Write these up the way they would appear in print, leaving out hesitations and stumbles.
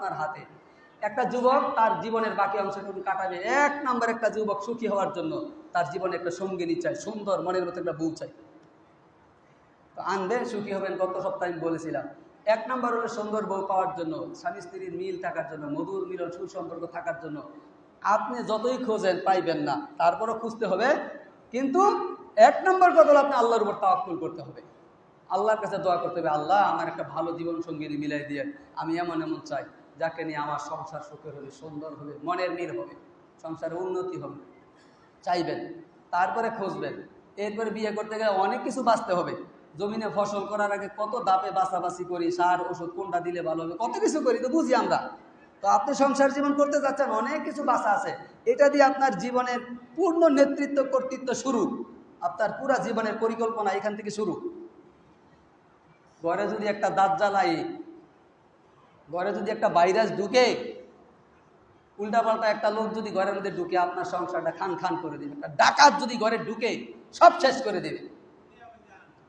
আপনার হাতে। একটা যুবক তার জীবনের বাকি অংশটুকু কাটাবে, 1 নম্বর একটা যুবক সুখী হওয়ার জন্য তার জীবনে একটা সঙ্গিনী চাই, সুন্দর মনের মতো একটা বউ চাই। তো আনবেন, সুখী হবেন। গত সপ্তাহে আমি বলেছিলাম 1 নম্বর হলো সুন্দর বউ পাওয়ার জন্য, স্বামী স্ত্রীর মিল থাকার জন্য, মধুর মিলন সুসম্পর্ক থাকার জন্য আপনি যতই খোঁজেন পাইবেন না, তারপরও খুঁজতে হবে। কিন্তু 1 নম্বর কথা হলো আপনি আল্লাহর উপর তাওয়াক্কুল করতে হবে, আল্লাহর কাছে দোয়া করতে হবে, আল্লাহ আমার একটা ভালো জীবন সঙ্গিনী মিলাই দিয়ে, আমি এমন এমন চাই যাকে নিয়ে আমার সংসার সুখের হবে, সুন্দর হবে, মনের মিল হবে, সংসারে উন্নতি হবে, চাইবেন। তারপরে খুঁজবেন। এরপরে বিয়ে করতে গেলে অনেক কিছু বাঁচতে হবে। জমিনে ফসল করার আগে কত দাপে বাছাবাছি করি, সার ওষুধ কোনটা দিলে ভালো হবে, কত কিছু করি, তো বুঝি আমরা। তো আপনি সংসার জীবন করতে যাচ্ছেন, অনেক কিছু বাঁচা আছে। এটা দিয়ে আপনার জীবনের পূর্ণ নেতৃত্ব কর্তৃত্ব শুরু, আপনার পুরা জীবনের পরিকল্পনা এখান থেকে শুরু। ঘরে যদি একটা দাজ্জাল, ঘরে যদি একটা ভাইরাস ঢুকে, উল্টাপাল্টা একটা লোক যদি ঘরের মধ্যে ঢুকে আপনার সংসারটা খান খান করে দেবে। একটা ডাকাত যদি ঘরে ঢুকে সব শেষ করে দেবে,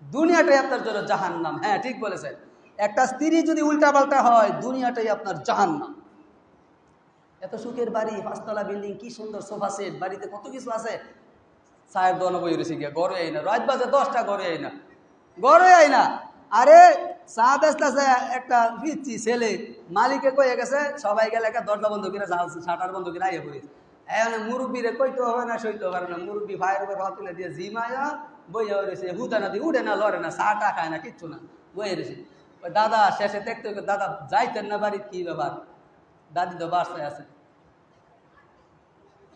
দুনিয়াটাই আপনার জন্য জাহান্নাম। হ্যাঁ, ঠিক বলেছেন। একটা স্ত্রী যদি উল্টাপাল্টা হয়, দুনিয়াটাই আপনার জাহান্নাম। এত সুখের বাড়ি, 5 তলা বিল্ডিং, কি সুন্দর সোফা সেট, বাড়িতে কত কিছু আছে, সাহেব দোয়ানো বই রয়েছে গিয়া, ঘরে আই না, রাত বাজে 10টা, ঘরে আই না, ঘরে আই না। আরে চা বেচতেছে একটা পিচ্ছি ছেলে, মালিকে কয়ে গেছে সবাই গেলে একটা দরজা বন্ধ করে, শাটার বন্ধ করে আইয়ে পড়েছে। এখন মুরব্বীরে কইতে হবে না, সইতে হবে না, মুরব্বী ভাইয়ের উপর হাত তুলে দিয়ে জিমায়া বইয়া রয়েছে, হুদা না দিয়ে উঠে না, লড়ে না, চা টা খায় না, কিচ্ছু না, বইয়ে রয়েছে। ওই দাদা শেষে দেখতে, দাদা যাইতেন না বাড়ি, কি ব্যাপার? দাদি তো বাসায় আছে,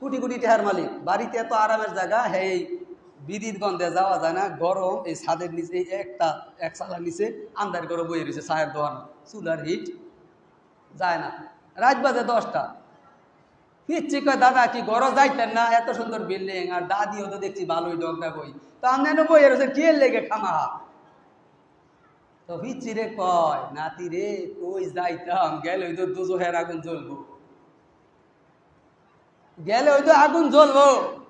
কোটি কোটি টাকার মালিক, বাড়িতে এত আরামের জায়গা, হ্যাঁ বিদ্যুৎ গন্ধে যাওয়া যায় না, গরম, এই ছাদের নিচে এক চালার নিচে আন্দার করে বইয়ে রয়েছে, চায়ের দোকান, চুলার হিট যায় না, রাত বাজে 10টা। পিচ্ছি কয় দাদা কি ঘরে যাইতেন না, এত সুন্দর বিল্ডিং, আর দাদিও তো দেখছি ভালোই ডগডা বই, তো আমি বইয়ে রয়েছে কে লেগে খামা। তো পিচ্ছি রে কয়, নাতি রে কই যাইতাম, গেলে তো দুজোহের আগুন জ্বলবো, গেলে হয়তো আগুন জ্বলবো,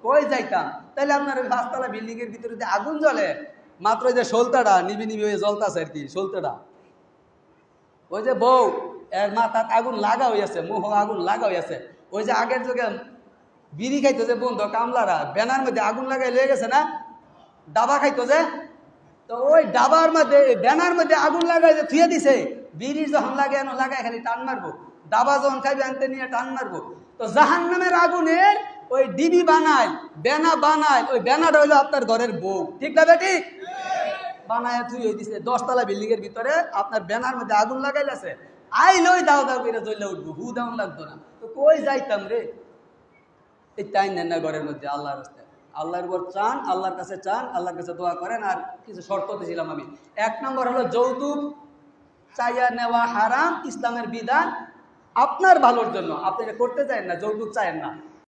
কই যাইতাম। তাহলে আপনার ওই 5 তলা বিল্ডিং এর ভিতরে আগুন জ্বলে, মাত্র ওই যে সলতাটা নিবি নিবি হয়ে জ্বলতেছে আর কি, সলতাটা, ওই যে বউ এর মাথার আগুন লাগা হইয়াছে, মুহ আগুন লাগা হইয়াছে। ওই যে আগের যুগে বিড়ি খাইতো যে বন্ধু কামলারা, ব্যানার মধ্যে আগুন লাগাই লয়ে গেছে না, ডাবা খাইতো যে, তো ওই ডাবার মধ্যে ব্যানার মধ্যে আগুন লাগাই যে থুয়ে দিছে, বিড়ি যখন লাগে লাগাই খালি টান মারবো, ডাবা যখন খাইবে আনতে নিয়ে টান মারবো। তো জাহান্নামের আগুনের ওই ডিবি বানায়, বেনা বানায়, ওই বেনাটা হইলো আপনার ঘরের বউ, ঠিক না বেটি? বানায় থুয়ে দিছে 10 তলা বিল্ডিং এর ভিতরে, আপনার ব্যানার মধ্যে আগুন লাগাইলাছে, আইলই দাও দাও করে জ্বলে উঠবো, হু দাউন লাগতো না। তো কই যাইতাম রে, এই টাইম নেন না ঘরের মধ্যে, আল্লাহর রাস্তায়, আল্লাহর উপর চান, আল্লাহর কাছে চান, আল্লাহর কাছে দোয়া করেন। আর কিছু শর্ত দিয়েছিলাম আমি। 1 নম্বর হলো যৌতুক চাইয়া নেওয়া হারাম, ইসলামের বিধান, আপনার ভালোর জন্য, আপনি এটা করতে চান না, যৌতুক চায়েন না,